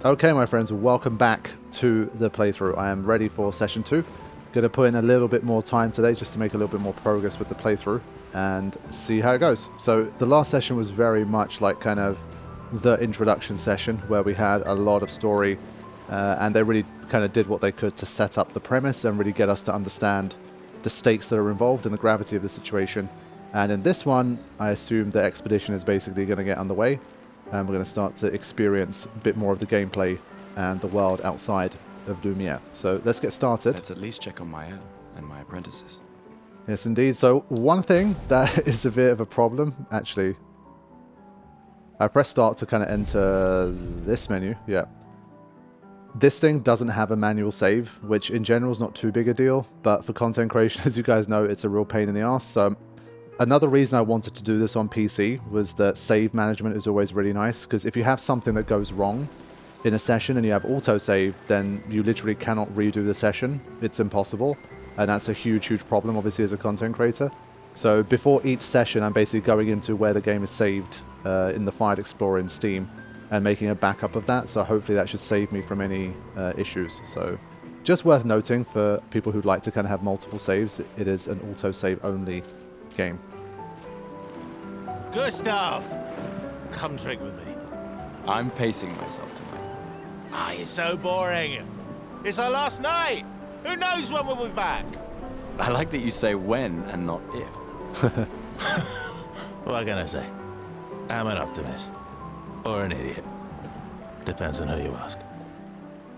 Okay, my friends, welcome back to the playthrough. I am ready for session 2. Going to put in a little bit more time today just to make a little bit more progress with the playthrough and see how it goes. So the last session was very much like kind of the introduction session where we had a lot of story and they really kind of did what they could to set up the premise and really get us to understand the stakes that are involved and the gravity of the situation. And in this one, I assume the expedition is basically going to get underway. And we're going to start to experience a bit more of the gameplay and the world outside of Lumiere. So let's get started. Let's at least check on Maelle and my apprentices. Yes, indeed. So one thing that is a bit of a problem, actually. I press start to kind of enter this menu. Yeah. This thing doesn't have a manual save, which in general is not too big a deal. But for content creation, as you guys know, it's a real pain in the ass. So another reason I wanted to do this on PC was that save management is always really nice, because if you have something that goes wrong in a session and you have autosave, then you literally cannot redo the session. It's impossible, and that's a huge, huge problem, obviously, as a content creator. So before each session, I'm basically going into where the game is saved in the File Explorer in Steam and making a backup of that, so hopefully that should save me from any issues. So just worth noting for people who'd like to kind of have multiple saves, it is an autosave only game. Gustav! Come drink with me. I'm pacing myself tonight. Ah, you're so boring. It's our last night. Who knows when we'll be back? I like that you say when and not if. What can I say? I'm an optimist. Or an idiot. Depends on who you ask.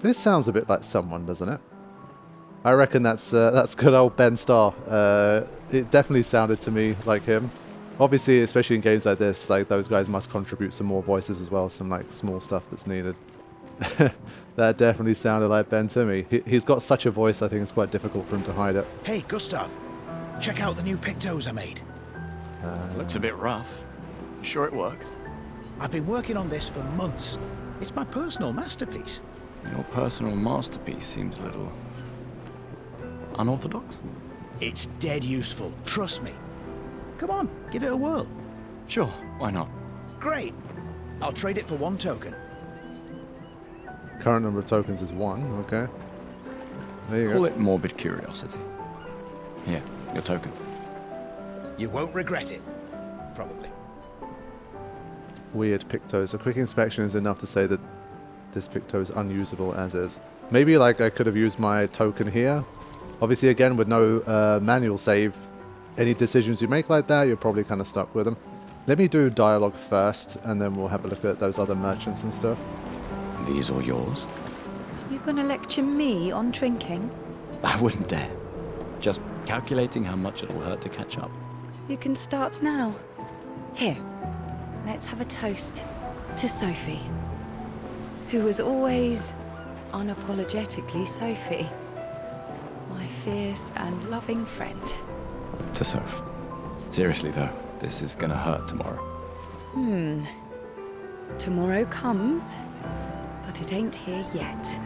This sounds a bit like someone, doesn't it? I reckon that's good old Ben Starr. It definitely sounded to me like him. Obviously, especially in games like this, like those guys must contribute some more voices as well, some like small stuff that's needed. That definitely sounded like Ben to me. He's got such a voice, I think it's quite difficult for him to hide it. Hey, Gustav, check out the new pictos I made. Looks a bit rough. You sure it works? I've been working on this for months. It's my personal masterpiece. Your personal masterpiece seems a little unorthodox. It's dead useful, trust me. Come on, give it a whirl. Sure, why not? Great. I'll trade it for 1 token. Current number of tokens is 1, okay. There you Call go. it morbid curiosity. Here, your token. You won't regret it. Probably. Weird pictos. A quick inspection is enough to say that this picto is unusable as is. Maybe like I could have used my token here. Obviously, again, with no manual save, any decisions you make like that, you're probably kind of stuck with them. Let me do dialogue first, and then we'll have a look at those other merchants and stuff. These are yours? You gonna lecture me on drinking? I wouldn't dare. Just calculating how much it'll hurt to catch up. You can start now. Here, let's have a toast to Sophie, who was always unapologetically Sophie, my fierce and loving friend. To Soph. Seriously though, this is gonna hurt tomorrow. Tomorrow comes, but it ain't here yet.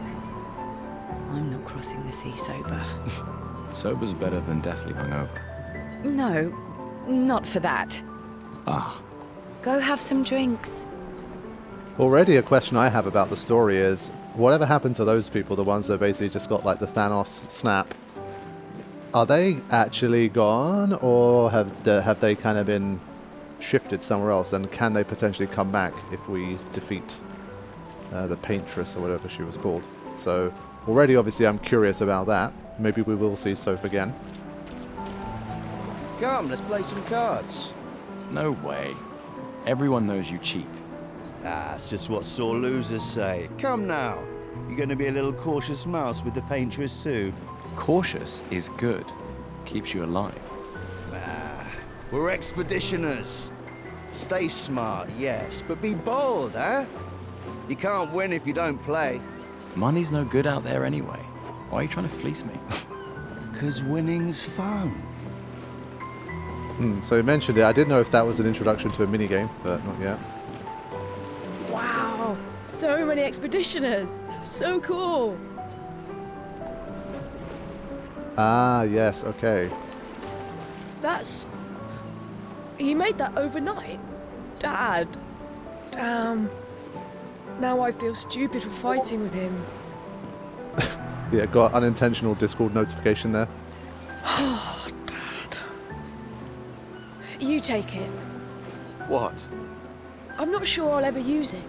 I'm not crossing the sea sober. Sober's better than deathly hungover. No, not for that. Ah, Go have some drinks. Already a question I have about the story is, whatever happened to those people, the ones that basically just got like the Thanos snap? Are they actually gone, or have they kind of been shifted somewhere else, and can they potentially come back if we defeat the Paintress or whatever she was called? So already obviously I'm curious about that. Maybe we will see Soph again. Come, let's play some cards. no way. Everyone knows you cheat. That's just what sore losers say. Come now. You're going to be a little cautious mouse with the Paintress too. Cautious is good. Keeps you alive. We're expeditioners. Stay smart, yes, but be bold, huh? You can't win if you don't play. Money's no good out there anyway. Why are you trying to fleece me? 'Cause winning's fun. So you mentioned it. I didn't know if that was an introduction to a minigame, but not yet. Wow, so many expeditioners. So cool. Ah, yes, okay. That's... He made that overnight? Dad. Damn. Now I feel stupid for fighting with him. Yeah, got unintentional Discord notification there. Oh, Dad. You take it. What? I'm not sure I'll ever use it.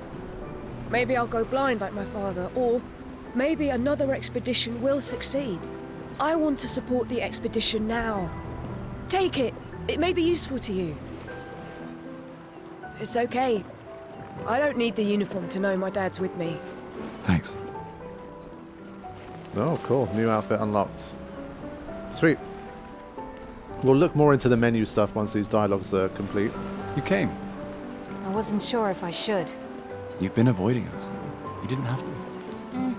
Maybe I'll go blind like my father, or maybe another expedition will succeed. I want to support the expedition now. Take it. It may be useful to you. It's okay. I don't need the uniform to know my dad's with me. Thanks. Oh, cool. New outfit unlocked. Sweet. We'll look more into the menu stuff once these dialogues are complete. You came. I wasn't sure if I should. You've been avoiding us. You didn't have to.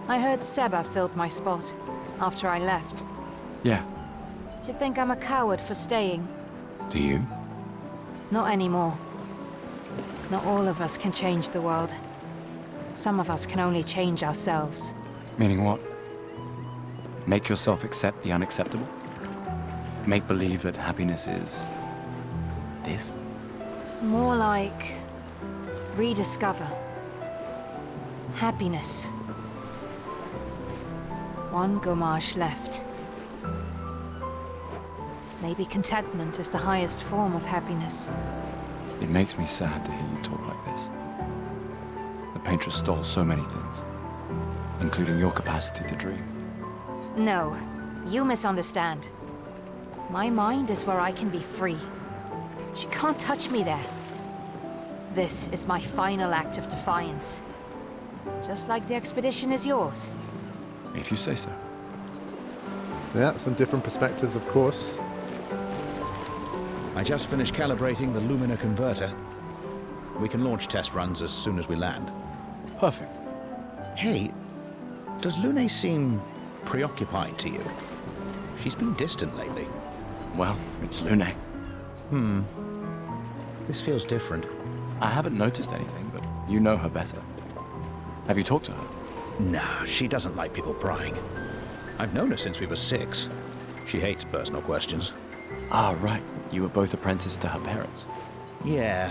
I heard Seba filled my spot after I left. Yeah. Do you think I'm a coward for staying? Do you? Not anymore. Not all of us can change the world. Some of us can only change ourselves. Meaning what? Make yourself accept the unacceptable? Make believe that happiness is... this? More like... rediscover. Happiness. One Gomash left. Maybe contentment is the highest form of happiness. It makes me sad to hear you talk like this. The Paintress stole so many things, including your capacity to dream. No, you misunderstand. My mind is where I can be free. She can't touch me there. This is my final act of defiance. Just like the expedition is yours. If you say so. Yeah, some different perspectives, of course. I just finished calibrating the Lumina converter. We can launch test runs as soon as we land. Perfect. Hey, does Lune seem preoccupied to you? She's been distant lately. Well, it's Lune. This feels different. I haven't noticed anything, but you know her better. Have you talked to her? No, she doesn't like people prying. I've known her since we were 6. She hates personal questions. Ah, right. You were both apprenticed to her parents. Yeah.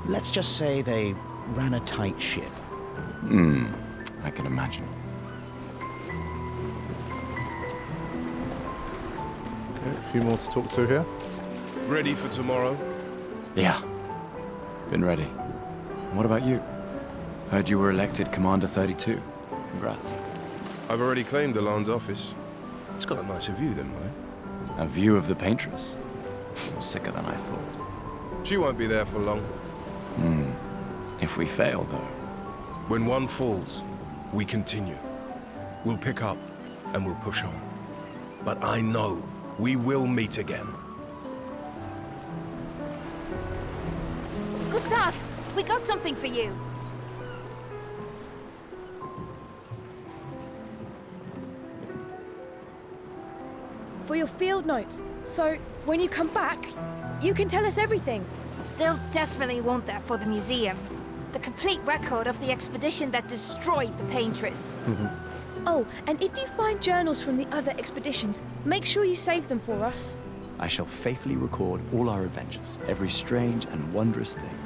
Let's just say they ran a tight ship. I can imagine. Okay, a few more to talk to here. Ready for tomorrow? Yeah. Been ready. What about you? Heard you were elected Commander 32. Congrats. I've already claimed Alan's office. It's got a nicer view than mine. A view of the Paintress. You're sicker than I thought. She won't be there for long. If we fail, though. When one falls, we continue. We'll pick up and we'll push on. But I know we will meet again. Gustav, we got something for you. For your field notes. So, when you come back, you can tell us everything. They'll definitely want that for the museum. The complete record of the expedition that destroyed the Paintress. Oh, and if you find journals from the other expeditions, make sure you save them for us. I shall faithfully record all our adventures, every strange and wondrous thing.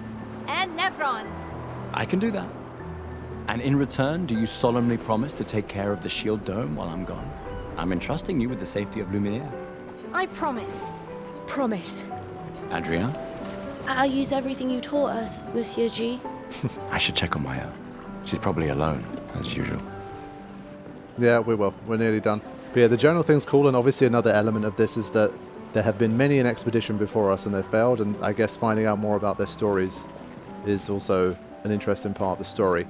And Nevrons. I can do that. And in return, do you solemnly promise to take care of the Shield Dome while I'm gone? I'm entrusting you with the safety of Luminaire. I promise. Promise. Adrien? I'll use everything you taught us, Monsieur G. I should check on Maelle. She's probably alone, as usual. Yeah, we will. We're nearly done. But yeah, the journal thing's cool, and obviously another element of this is that there have been many an expedition before us and they've failed, and I guess finding out more about their stories is also an interesting part of the story.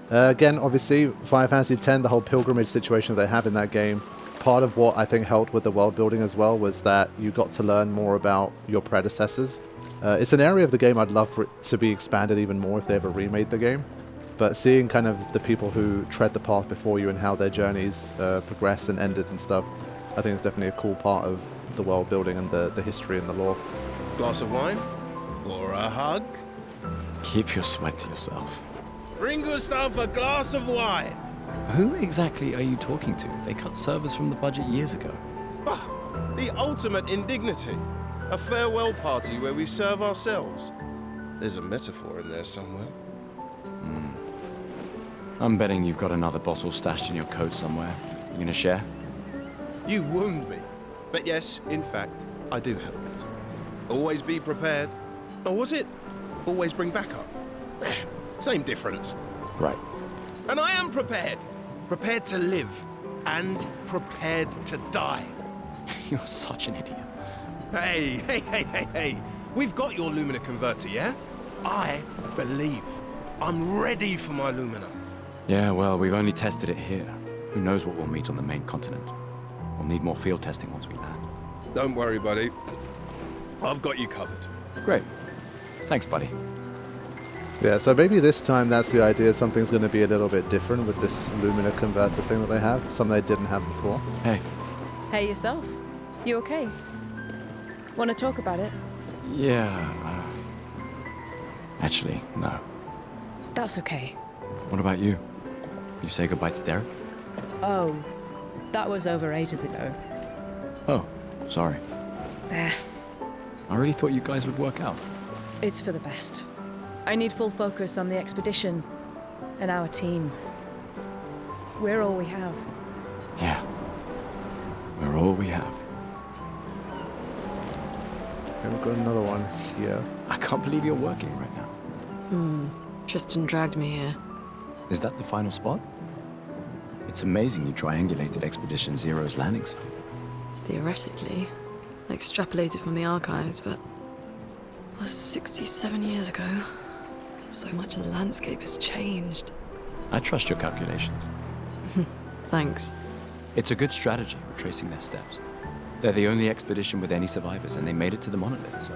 Again, obviously, Final Fantasy X, the whole pilgrimage situation that they have in that game, part of what I think helped with the world building as well was that you got to learn more about your predecessors. It's an area of the game I'd love for it to be expanded even more if they ever remade the game. But seeing kind of the people who tread the path before you and how their journeys progressed and ended and stuff, I think it's definitely a cool part of the world building and the history and the lore. Glass of wine? Or a hug? Keep your sweat to yourself. Bring Gustav a glass of wine! Who exactly are you talking to? They cut servers from the budget years ago. The ultimate indignity. A farewell party where we serve ourselves. There's a metaphor in there somewhere. I'm betting you've got another bottle stashed in your coat somewhere. You gonna share? You wound me. But yes, in fact, I do have a bottle. Always be prepared. Or was it? Always bring backup. Same difference. Right. And I am prepared. Prepared to live. And prepared to die. You're such an idiot. Hey. We've got your Lumina converter, yeah? I believe. I'm ready for my Lumina. Yeah, well, we've only tested it here. Who knows what we'll meet on the main continent? We'll need more field testing once we land. Don't worry, buddy. I've got you covered. Great. Thanks, buddy. Yeah, so maybe this time that's the idea. Something's going to be a little bit different with this Lumina converter thing that they have. Something they didn't have before. Hey. Hey, yourself. You okay? Want to talk about it? Yeah, actually, no. That's okay. What about you? You say goodbye to Derek? Oh, that was over ages ago. Oh, sorry. Eh, I really thought you guys would work out. it's for the best. I need full focus on the expedition and our team. We're all we have. Yeah. We're all we have. And we've got another one here. I can't believe you're working right now. Tristan dragged me here. Is that the final spot? It's amazing you triangulated Expedition Zero's landing site. Theoretically. Extrapolated from the archives, but... it was 67 years ago. So much of the landscape has changed. I trust your calculations. Thanks. It's a good strategy, retracing their steps. They're the only expedition with any survivors, and they made it to the monolith, so...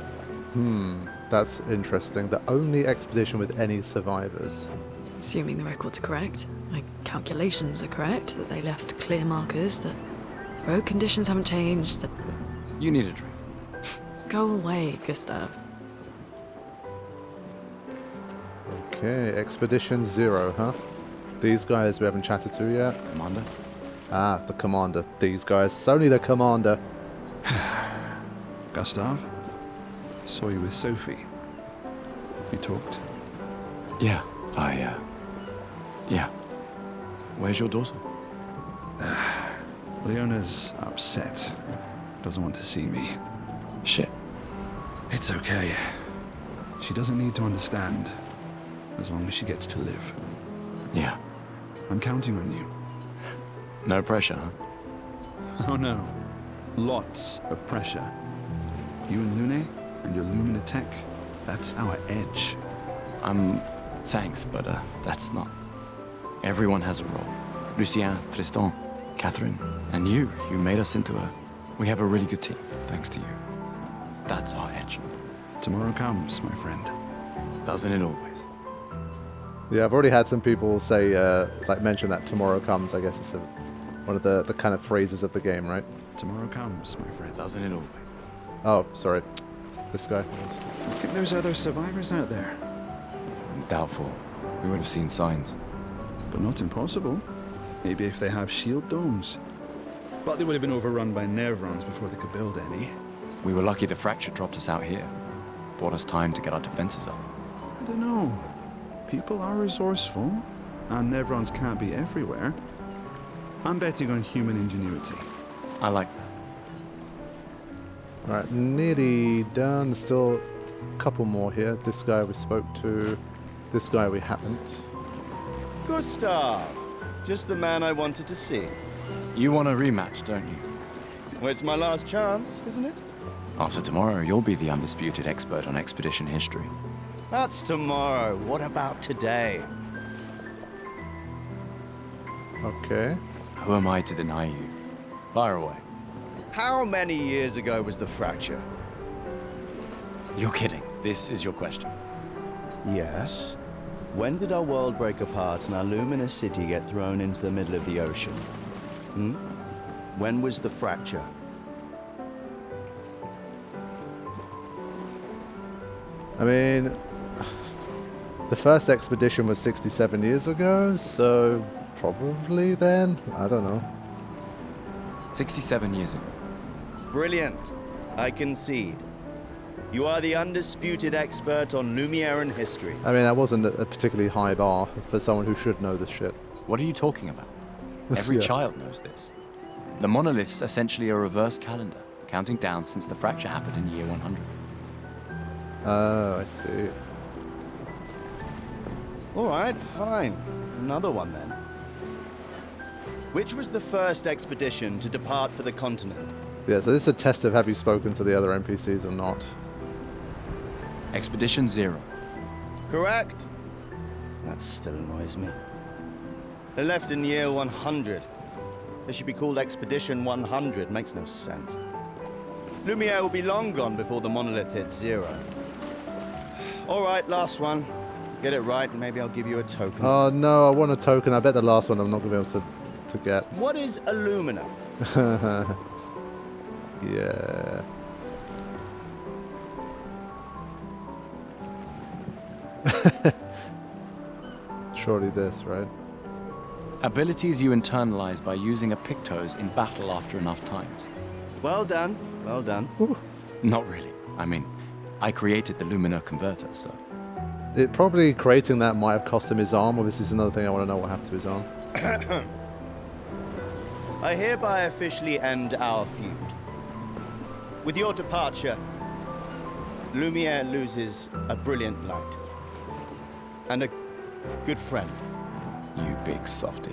That's interesting. The only expedition with any survivors. Assuming the records are correct, my calculations are correct, that they left clear markers, that the road conditions haven't changed, that... You need a drink. Go away, Gustav. Okay, Expedition Zero, huh? These guys we haven't chatted to yet. Commander? Ah, the commander. These guys. It's only the commander. Gustav, saw you with Sophie. You talked. Yeah, yeah. Where's your daughter? Leona's upset. Doesn't want to see me. Shit. It's okay. She doesn't need to understand, as long as she gets to live. Yeah. I'm counting on you. No pressure, huh? Oh no. Lots of pressure. You and Lune and your Lumina tech, that's our edge. Thanks, but that's not... Everyone has a role. Lucien, Tristan, Catherine, and you. You made us into a... We have a really good team, thanks to you. That's our edge. Tomorrow comes, my friend. Doesn't it always? Yeah, I've already had some people say, mention that tomorrow comes. I guess it's one of the kind of phrases of the game, right? Tomorrow comes, my friend. Doesn't it always? Oh, sorry. This guy. I think there's other survivors out there. Doubtful. We would have seen signs. But not impossible. Maybe if they have shield domes. But they would have been overrun by Nevrons before they could build any. We were lucky the fracture dropped us out here. Bought us time to get our defenses up. I don't know. People are resourceful, and Nevrons can't be everywhere. I'm betting on human ingenuity. I like that. Alright, nearly done. There's still a couple more here. This guy we spoke to. This guy we haven't. Gustav! Just the man I wanted to see. You want a rematch, don't you? Well, it's my last chance, isn't it? After tomorrow, you'll be the undisputed expert on expedition history. That's tomorrow. What about today? Okay. Who am I to deny you? Fire away. How many years ago was the fracture? You're kidding. This is your question. Yes. When did our world break apart and our luminous city get thrown into the middle of the ocean? When was the fracture? I mean, the first expedition was 67 years ago, so probably then? I don't know. 67 years ago. Brilliant. I concede. You are the undisputed expert on Lumiere history. I mean, that wasn't a particularly high bar for someone who should know this shit. What are you talking about? Every Yeah. child knows this. The monolith's essentially a reverse calendar, counting down since the fracture happened in year 100. Oh, I see. All right, fine. Another one then. Which was the first expedition to depart for the continent? Yeah, so this is a test of have you spoken to the other NPCs or not. Expedition 0. Correct. That still annoys me. They left in year 100. They should be called Expedition 100. Makes no sense. Lumiere will be long gone before the monolith hits 0. All right, last one. Get it right, and maybe I'll give you a token. Oh no, I want a token. I bet the last one I'm not going to be able to get. What is Illumina? Yeah. Surely this, right? Abilities you internalize by using a Pictos in battle after enough times. Well done, well done. Not really. I mean, I created the Luminar converter, so... It probably creating that might have cost him his arm, or this is another thing I want to know what happened to his arm. I hereby officially end our feud. With your departure, Lumiere loses a brilliant light. And a good friend. You big softy.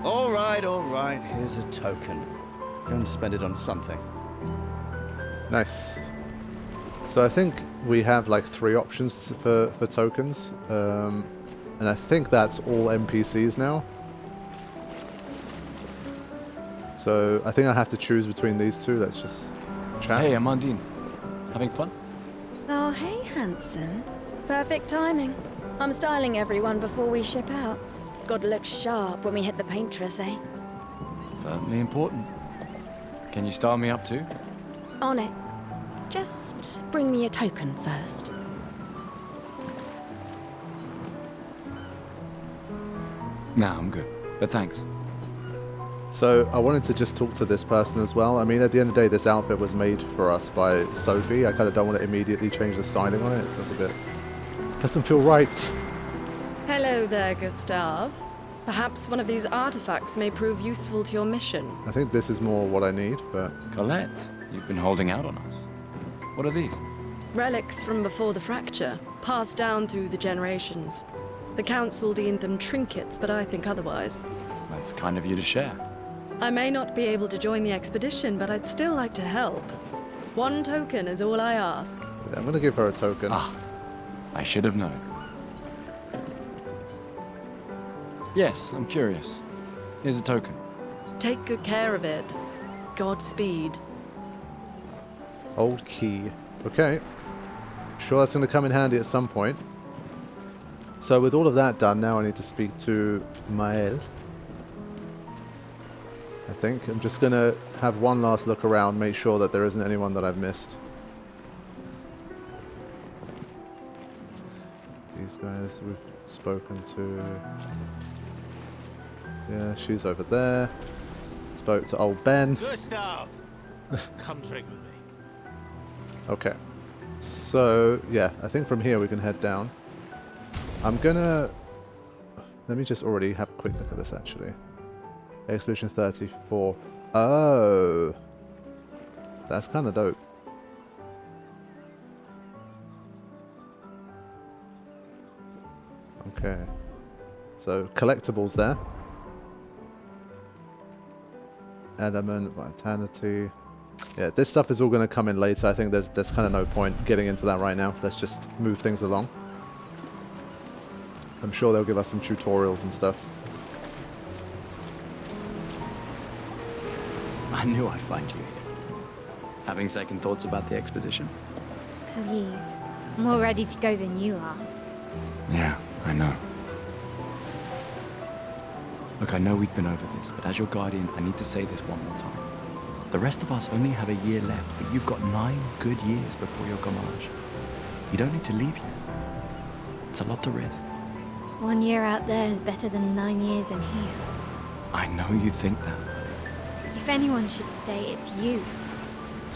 All right, here's a token. Go and spend it on something. Nice. So I think we have like 3 options for tokens. And I think that's all NPCs now. So I think I have to choose between these 2. Let's just chat. Hey, Amandine. Having fun? Oh, hey, handsome. Perfect timing. I'm styling everyone before we ship out. Gotta look sharp when we hit the paintress, eh? Certainly important. Can you style me up too? On it. Just bring me a token first. Nah, I'm good. But thanks. So I wanted to just talk to this person as well. I mean, at the end of the day, this outfit was made for us by Sophie. I kind of don't want to immediately change the styling on it. It feels a bit... doesn't feel right. Hello there, Gustave. Perhaps one of these artifacts may prove useful to your mission. I think this is more what I need, but... Colette, you've been holding out on us. What are these? Relics from before the fracture, passed down through the generations. The Council deemed them trinkets, but I think otherwise. That's kind of you to share. I may not be able to join the expedition, but I'd still like to help. 1 token is all I ask. Yeah, I'm going to give her a token. Ah, I should have known. Yes, I'm curious. Here's a token. Take good care of it. Godspeed. Old key. Okay. Sure, that's going to come in handy at some point. So with all of that done, now I need to speak to Maelle. I think. I'm just going to have one last look around, make sure that there isn't anyone that I've missed. These guys we've spoken to. Yeah, she's over there. Spoke to old Ben. Gustav! Come drink with me. Okay. So, yeah, I think from here we can head down. I'm gonna... Let me just already have a quick look at this, actually. Expedition 34. Oh! That's kind of dope. Okay. So, collectibles there. Element, vitality. Yeah, this stuff is all going to come in later. I think there's kind of no point getting into that right now. Let's just move things along. I'm sure they'll give us some tutorials and stuff. I knew I'd find you here. Having second thoughts about the expedition? Please. More ready to go than you are. Yeah, I know. Look, I know we've been over this, but as your guardian, I need to say this one more time. The rest of us only have a year left, but you've got 9 good years before your gommage. You don't need to leave yet. It's a lot to risk. 1 year out there is better than 9 years in here. I know you think that. If anyone should stay, it's you.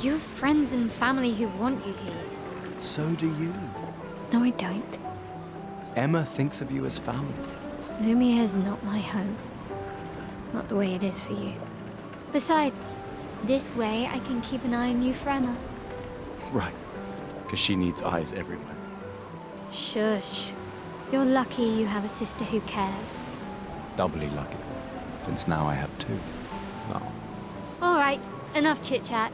You have friends and family who want you here. So do you. No, I don't. Emma thinks of you as family. Lumière's not my home. Not the way it is for you. Besides, this way I can keep an eye on you for Emma. Right. Because she needs eyes everywhere. Shush. You're lucky you have a sister who cares. Doubly lucky. Since now I have two. No. All right, enough chit-chat.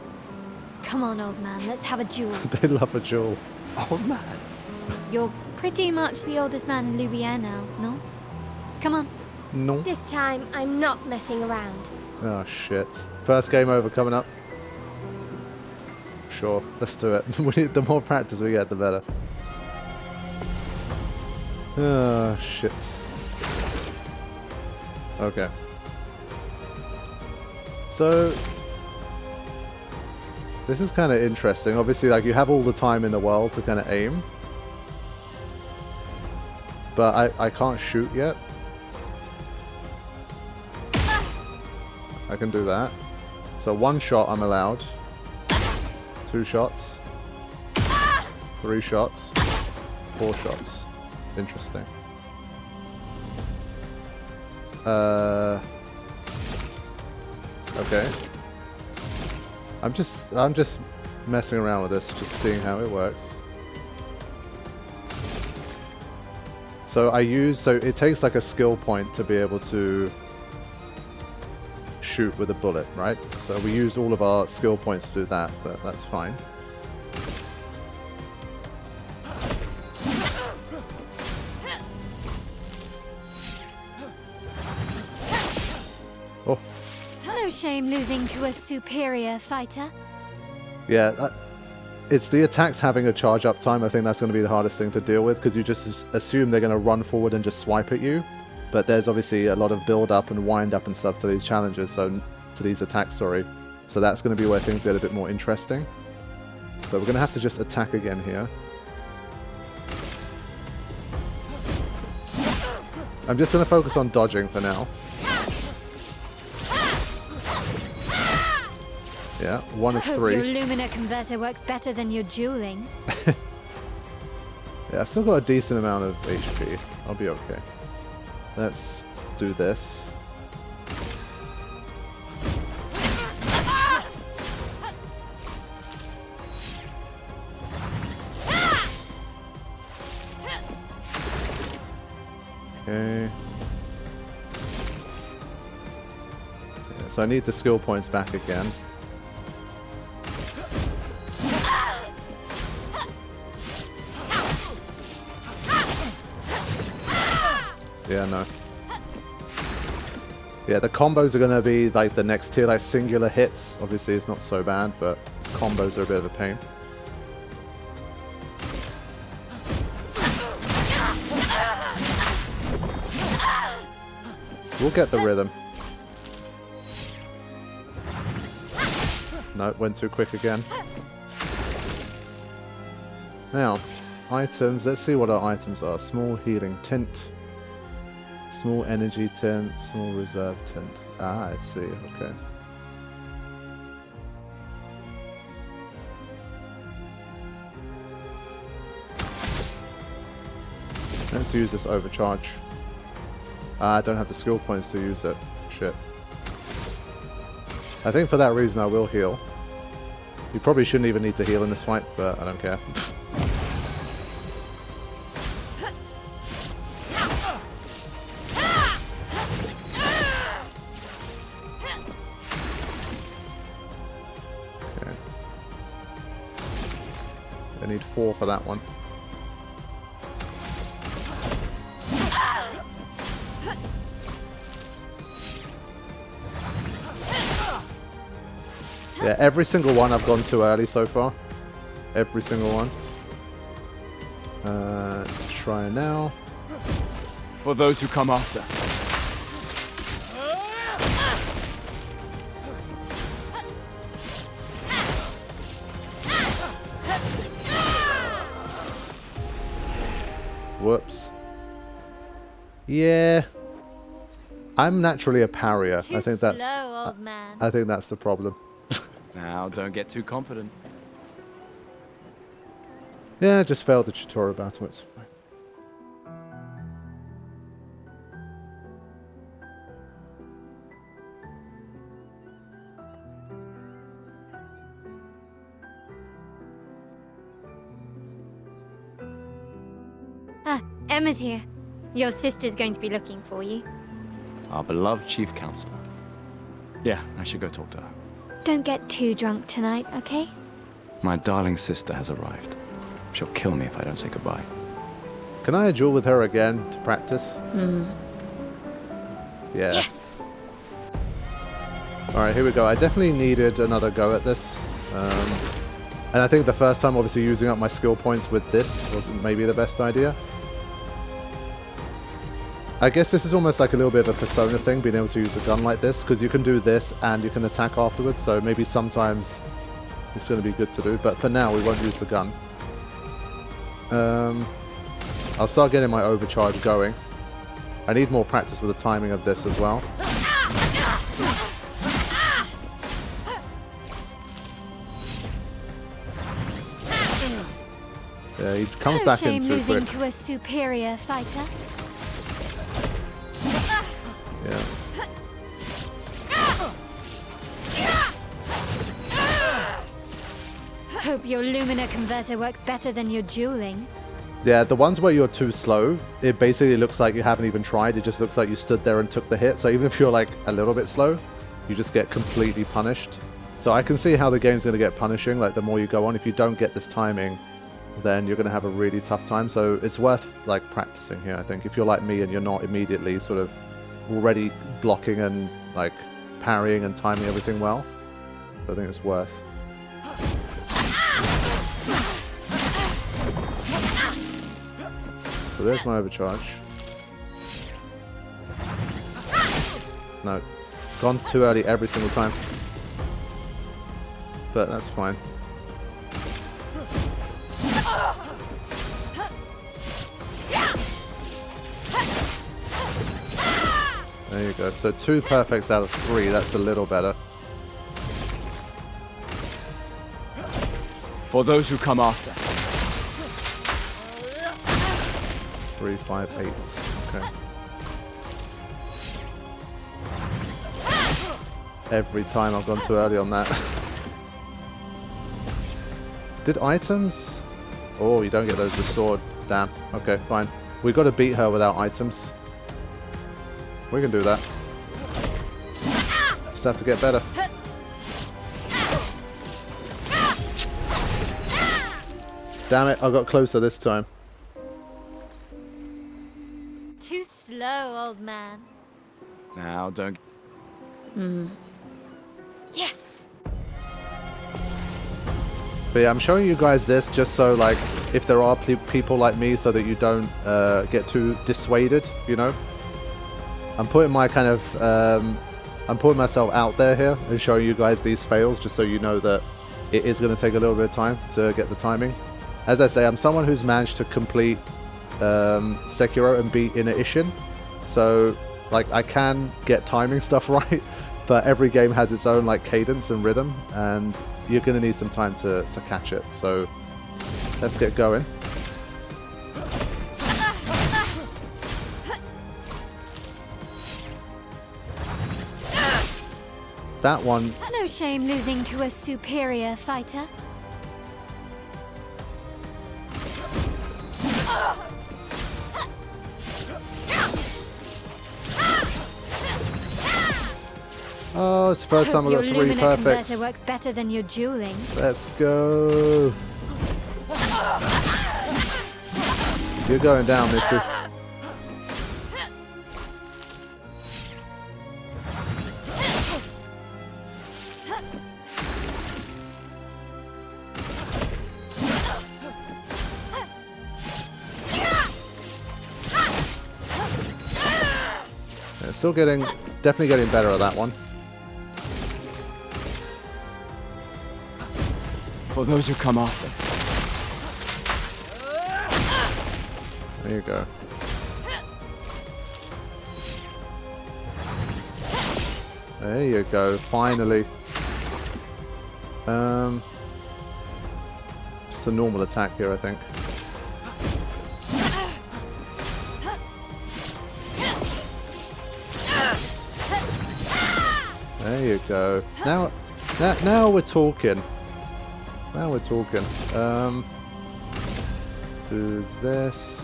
Come on, old man, let's have a duel. They love a duel. Old man? You're pretty much the oldest man in Lumière now, no? Come on. No. This time, I'm not messing around. Oh shit. First game over coming up. Sure, let's do it. The more practice we get, the better. Oh shit. Okay. So this is kind of interesting. Obviously, like, you have all the time in the world to kind of aim. But I can't shoot yet. I can do that. So 1 shot I'm allowed. 2 shots. 3 shots. 4 shots. Interesting. Okay. I'm just messing around with this, just seeing how it works. So it takes like a skill point to be able to shoot with a bullet, right? So we use all of our skill points to do that, but that's fine. Oh. No shame losing to a superior fighter. Yeah, it's the attacks having a charge up time. I think that's going to be the hardest thing to deal with, because you just assume they're going to run forward and just swipe at you. But there's obviously a lot of build up and wind up and stuff to these challenges, to these attacks, sorry. So that's going to be where things get a bit more interesting. So we're going to have to just attack again here. I'm just going to focus on dodging for now. Yeah, 1 of 3. Your Lumina converter works better than your dueling. Yeah, I've still got a decent amount of HP. I'll be okay. Let's do this. Okay. Yeah, so I need the skill points back again. Yeah, no. Yeah, the combos are going to be like the next tier, like singular hits. Obviously, it's not so bad, but combos are a bit of a pain. We'll get the rhythm. No, went too quick again. Now, items. Let's see what our items are. Small healing tint. Small energy tint, small reserve tint. Ah, I see, okay. Let's use this overcharge. I don't have the skill points to use it. Shit. I think for that reason I will heal. You probably shouldn't even need to heal in this fight, but I don't care. I need 4 for that one. Yeah, every single one I've gone too early so far. Every single one. Let's try now. For those who come after. Whoops. Yeah. I'm naturally a parrier. I think that's slow, old man. I think that's the problem. Now, don't get too confident. Yeah, just failed the tutorial battle. It's fine. Ah, Emma's here. Your sister's going to be looking for you. Our beloved chief counselor. Yeah, I should go talk to her. Don't get too drunk tonight, okay? My darling sister has arrived. She'll kill me if I don't say goodbye. Can I duel with her again to practice? Yeah. Yes! Alright, here we go. I definitely needed another go at this. And I think the first time, obviously, using up my skill points with this wasn't maybe the best idea. I guess this is almost like a little bit of a persona thing, being able to use a gun like this, because you can do this and you can attack afterwards, so maybe sometimes it's going to be good to do, but for now we won't use the gun. I'll start getting my overcharge going. I need more practice with the timing of this as well. Yeah, he comes back in too losing quick. to a superior fighter. Yeah. Hope your Lumina converter works better than your dueling. Yeah, the ones where you're too slow, it basically looks like you haven't even tried. It just looks like you stood there and took the hit. So even if you're like a little bit slow, you just get completely punished. So I can see how the game's going to get punishing, like the more you go on. If you don't get this timing, then you're going to have a really tough time. So it's worth like practicing here, I think. If you're like me and you're not immediately sort of already blocking and like parrying and timing everything well, I think it's worth. So there's my overcharge. No, gone too early every single time. But that's fine. There you go. So 2 perfects out of 3. That's a little better. For those who come after. 3, 5, 8. Okay. Every time I've gone too early on that. Did items? Oh, you don't get those restored. Damn. Okay, fine. We got to beat her without items. We can do that. Just have to get better. Damn it, I got closer this time. Too slow, old man. Now, don't... Yes! But yeah, I'm showing you guys this just so, like, if there are people like me, so that you don't get too dissuaded, you know? I'm putting my kind of... I'm putting myself out there here and showing you guys these fails just so you know that it is going to take a little bit of time to get the timing. As I say, I'm someone who's managed to complete Sekiro and beat Inner Ishin, so like I can get timing stuff right, but every game has its own like cadence and rhythm, and you're going to need some time to catch it. So let's get going. That one. No shame losing to a superior fighter. Oh, it's the first time I got 3 perfects. Works better than your dueling. Let's go. You're going down, Missy. Yeah, still definitely getting better at that one. For those who come after. There you go. There you go, finally. Just a normal attack here, I think. There you go. Now we're talking. Now we're talking. Do this.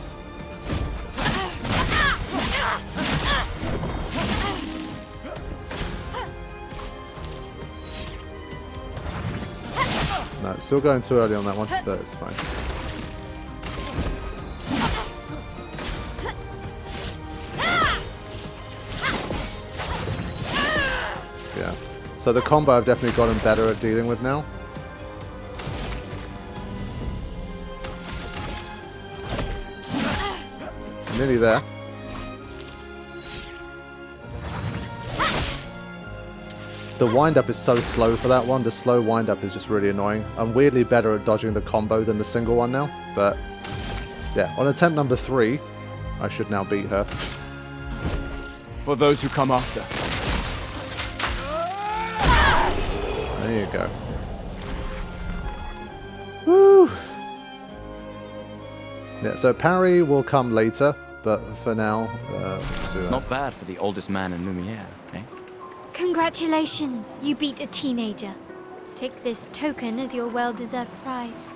No, it's still going too early on that one, but it's fine. Yeah. So the combo I've definitely gotten better at dealing with now. Nearly there. The wind-up is so slow for that one. The slow wind-up is just really annoying. I'm weirdly better at dodging the combo than the single one now. But, yeah, on attempt number 3, I should now beat her. For those who come after. There you go. Woo! Yeah, so parry will come later, but for now, let's do that. Not bad for the oldest man in Lumiere, eh? Congratulations, you beat a teenager. Take this token as your well-deserved prize.